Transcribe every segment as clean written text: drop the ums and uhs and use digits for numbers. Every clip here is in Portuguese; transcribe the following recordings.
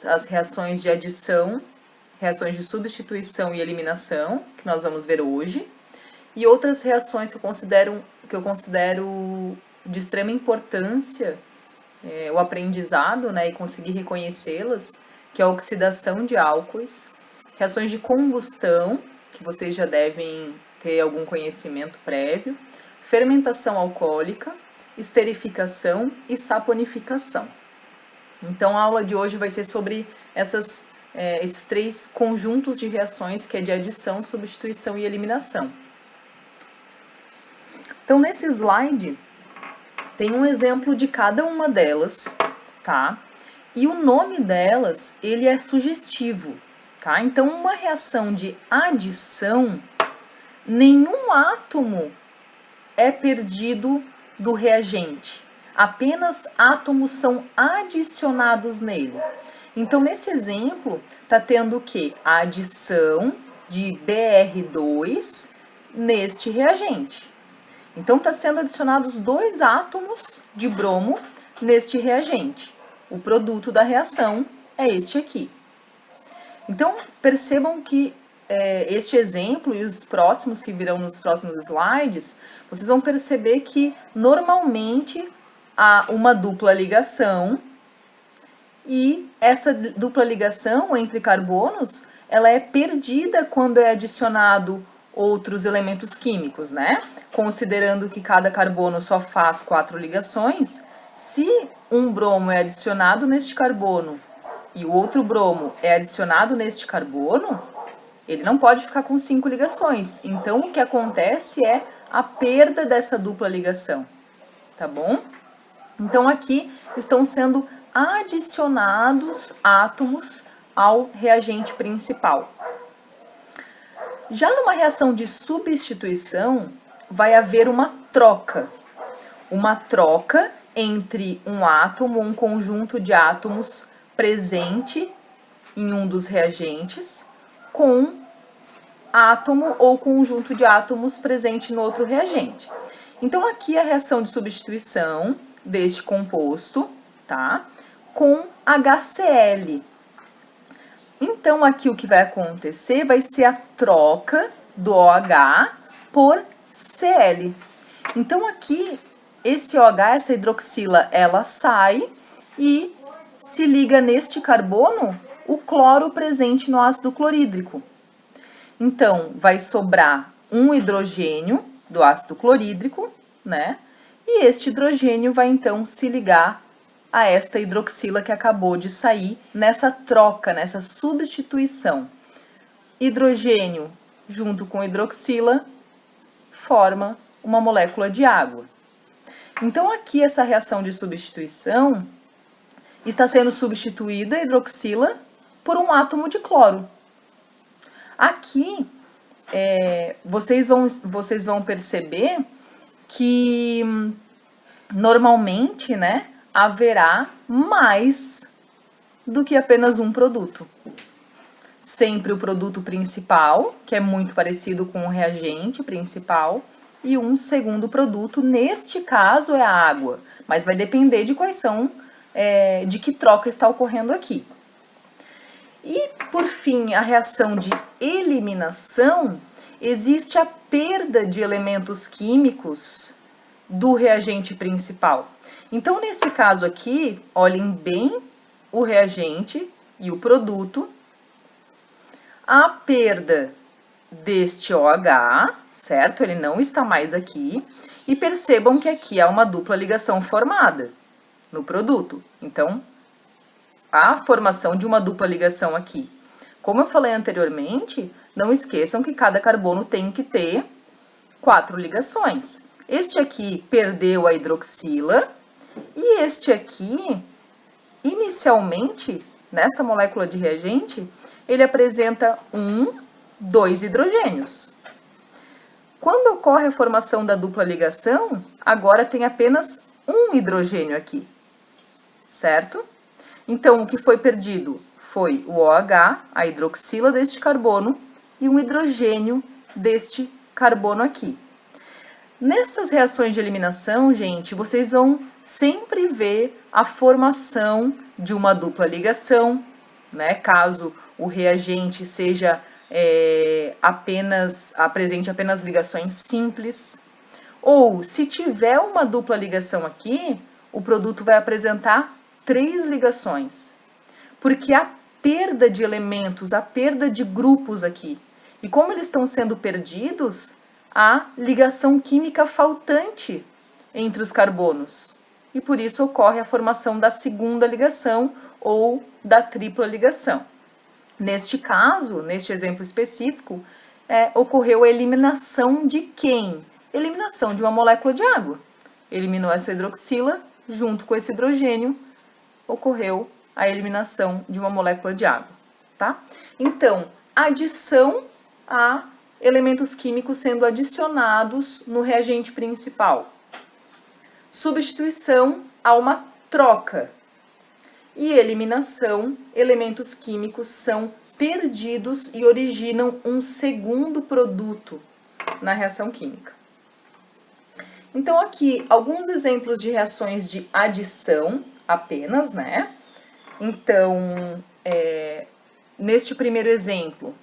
as reações de adição, reações de substituição e eliminação, que nós vamos ver hoje, e outras reações que eu considero de extrema importância, o aprendizado, né, e conseguir reconhecê-las, que é a oxidação de álcoois, reações de combustão, que vocês já devem ter algum conhecimento prévio, fermentação alcoólica, esterificação e saponificação. Então a aula de hoje vai ser sobre esses três conjuntos de reações, que é de adição, substituição e eliminação. Então nesse slide tem um exemplo de cada uma delas, tá? E o nome delas, ele é sugestivo, tá? Então uma reação de adição, nenhum átomo é perdido do reagente. Apenas átomos são adicionados nele. Então, nesse exemplo, está tendo o quê? A adição de Br2 neste reagente. Então, está sendo adicionados 2 átomos de bromo neste reagente. O produto da reação é este aqui. Então, percebam que este exemplo e os próximos que virão nos próximos slides, vocês vão perceber que normalmente há uma dupla ligação, e essa dupla ligação entre carbonos, ela é perdida quando é adicionado outros elementos químicos, né? Considerando que cada carbono só faz 4 ligações, se um bromo é adicionado neste carbono e o outro bromo é adicionado neste carbono, ele não pode ficar com 5 ligações. Então, o que acontece é a perda dessa dupla ligação, tá bom? Então, aqui estão sendo adicionados átomos ao reagente principal. Já numa reação de substituição, vai haver uma troca entre um átomo, um conjunto de átomos presente em um dos reagentes, com átomo ou conjunto de átomos presente no outro reagente. Então, aqui a reação de substituição deste composto, tá? Com HCl. Então, aqui o que vai acontecer vai ser a troca do OH por Cl. Então, aqui, esse OH, essa hidroxila, ela sai e se liga neste carbono o cloro presente no ácido clorídrico. Então, vai sobrar um hidrogênio do ácido clorídrico, né? E este hidrogênio vai, então, se ligar a esta hidroxila que acabou de sair nessa troca, nessa substituição. Hidrogênio junto com hidroxila forma uma molécula de água. Então, aqui, essa reação de substituição está sendo substituída a hidroxila por um átomo de cloro. Aqui, vocês vão perceber que normalmente, né, haverá mais do que apenas um produto. Sempre o produto principal, que é muito parecido com o reagente principal, e um segundo produto, neste caso é a água, mas vai depender de quais são, de que troca está ocorrendo aqui. E, por fim, a reação de eliminação, existe a perda de elementos químicos do reagente principal. Então, nesse caso aqui, olhem bem o reagente e o produto. A perda deste OH, certo? Ele não está mais aqui. E percebam que aqui há uma dupla ligação formada no produto. Então, a formação de uma dupla ligação aqui. Como eu falei anteriormente, não esqueçam que cada carbono tem que ter 4 ligações. Este aqui perdeu a hidroxila e este aqui, inicialmente, nessa molécula de reagente, ele apresenta 2 hidrogênios. Quando ocorre a formação da dupla ligação, agora tem apenas um hidrogênio aqui, certo? Então, o que foi perdido foi o OH, a hidroxila deste carbono, e um hidrogênio deste carbono aqui. Nessas reações de eliminação, gente, vocês vão sempre ver a formação de uma dupla ligação né? Caso o reagente seja apresente apenas ligações simples. Ou, se tiver uma dupla ligação aqui, o produto vai apresentar 3 ligações. Porque há perda de elementos, há perda de grupos aqui. E como eles estão sendo perdidos, há ligação química faltante entre os carbonos. E por isso ocorre a formação da segunda ligação ou da tripla ligação. Neste caso, neste exemplo específico, ocorreu a eliminação de quem? Eliminação de uma molécula de água. Eliminou essa hidroxila, junto com esse hidrogênio, ocorreu a eliminação de uma molécula de água, tá? Então, adição a elementos químicos sendo adicionados no reagente principal. Substituição a uma troca. E eliminação, elementos químicos são perdidos e originam um segundo produto na reação química. Então, aqui, alguns exemplos de reações de adição apenas, né? Então, neste primeiro exemplo,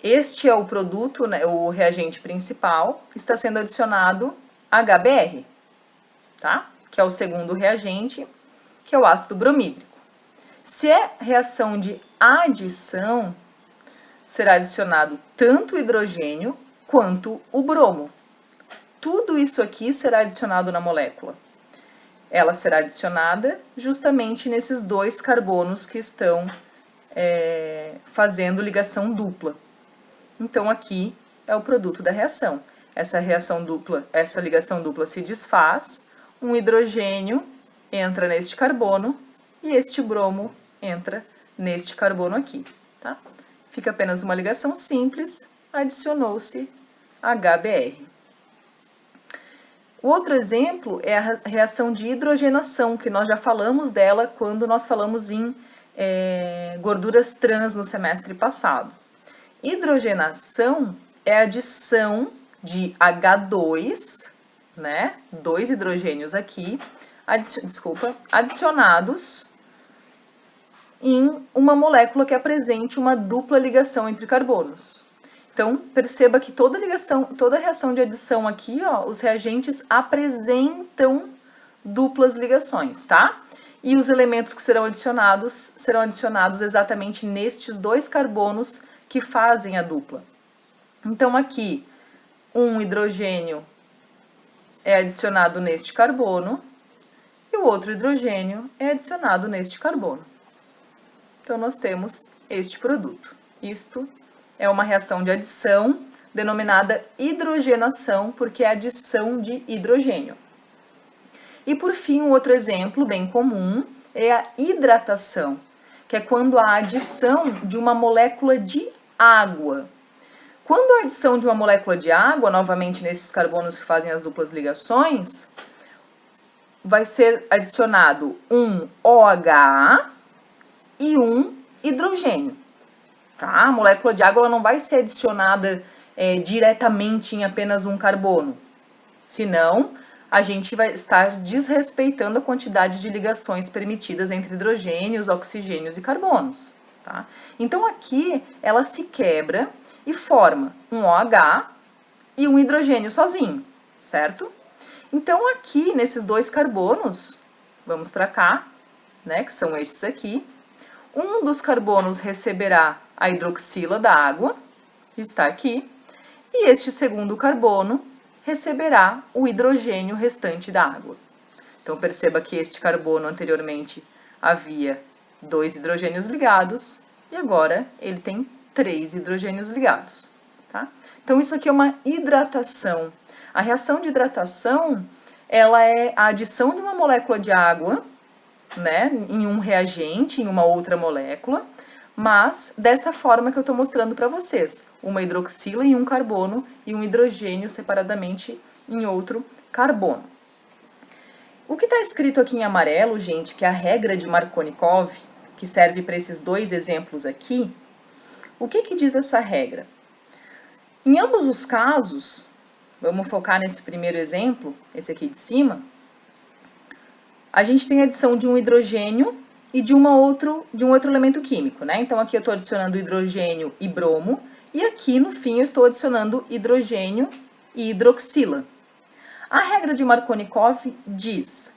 este é o produto, né, o reagente principal, está sendo adicionado HBr, tá? Que é o segundo reagente, que é o ácido bromídrico. Se é reação de adição, será adicionado tanto o hidrogênio quanto o bromo. Tudo isso aqui será adicionado na molécula. Ela será adicionada justamente nesses 2 carbonos que estão fazendo ligação dupla. Então, aqui é o produto da reação. Essa ligação dupla se desfaz, um hidrogênio entra neste carbono e este bromo entra neste carbono aqui, tá? Fica apenas uma ligação simples, adicionou-se HBr. O outro exemplo é a reação de hidrogenação, que nós já falamos dela quando nós falamos em gorduras trans no semestre passado. Hidrogenação é a adição de H2, né? 2 hidrogênios aqui, adicionados em uma molécula que apresente uma dupla ligação entre carbonos. Então, perceba que toda reação de adição aqui, ó, os reagentes apresentam duplas ligações, tá? E os elementos que serão adicionados exatamente nestes 2 carbonos que fazem a dupla. Então, aqui, um hidrogênio é adicionado neste carbono e o outro hidrogênio é adicionado neste carbono. Então, nós temos este produto. Isto é uma reação de adição denominada hidrogenação, porque é adição de hidrogênio. E, por fim, um outro exemplo bem comum é a hidratação, que é quando a adição de uma molécula de água. Quando a adição de uma molécula de água, novamente nesses carbonos que fazem as duplas ligações, vai ser adicionado um OH e um hidrogênio. Tá? A molécula de água ela não vai ser adicionada diretamente em apenas um carbono, senão a gente vai estar desrespeitando a quantidade de ligações permitidas entre hidrogênios, oxigênios e carbonos. Tá? Então aqui ela se quebra e forma um OH e um hidrogênio sozinho, certo? Então aqui nesses 2 carbonos, vamos para cá, né, que são estes aqui, um dos carbonos receberá a hidroxila da água, que está aqui, e este segundo carbono receberá o hidrogênio restante da água. Então, perceba que este carbono anteriormente havia 2 hidrogênios ligados, e agora ele tem 3 hidrogênios ligados, tá? Então, isso aqui é uma hidratação. A reação de hidratação, ela é a adição de uma molécula de água, né, em um reagente, em uma outra molécula, mas dessa forma que eu estou mostrando para vocês, uma hidroxila em um carbono e um hidrogênio separadamente em outro carbono. O que está escrito aqui em amarelo, gente, que é a regra de Markovnikov, que serve para esses 2 exemplos aqui, o que diz essa regra? Em ambos os casos, vamos focar nesse primeiro exemplo, esse aqui de cima, a gente tem a adição de um hidrogênio e de um outro elemento químico, né? Então aqui eu estou adicionando hidrogênio e bromo, e aqui no fim eu estou adicionando hidrogênio e hidroxila. A regra de Markovnikov diz: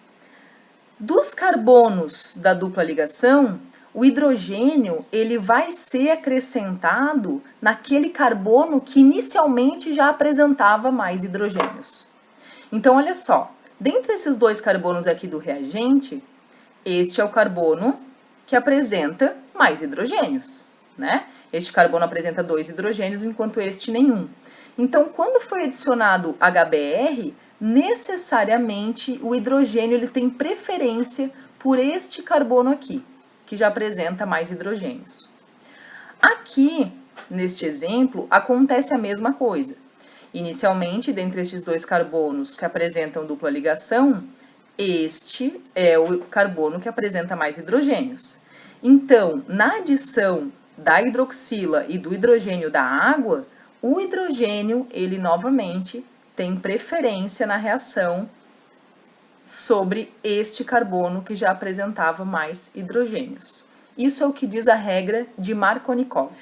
dos carbonos da dupla ligação, o hidrogênio ele vai ser acrescentado naquele carbono que inicialmente já apresentava mais hidrogênios. Então, olha só, dentre esses dois carbonos aqui do reagente, este é o carbono que apresenta mais hidrogênios, né? Este carbono apresenta 2 hidrogênios, enquanto este nenhum. Então, quando foi adicionado HBr, necessariamente o hidrogênio ele tem preferência por este carbono aqui, que já apresenta mais hidrogênios. Aqui, neste exemplo, acontece a mesma coisa. Inicialmente, dentre estes dois carbonos que apresentam dupla ligação, este é o carbono que apresenta mais hidrogênios. Então, na adição da hidroxila e do hidrogênio da água, o hidrogênio, ele novamente tem preferência na reação sobre este carbono que já apresentava mais hidrogênios. Isso é o que diz a regra de Markovnikov.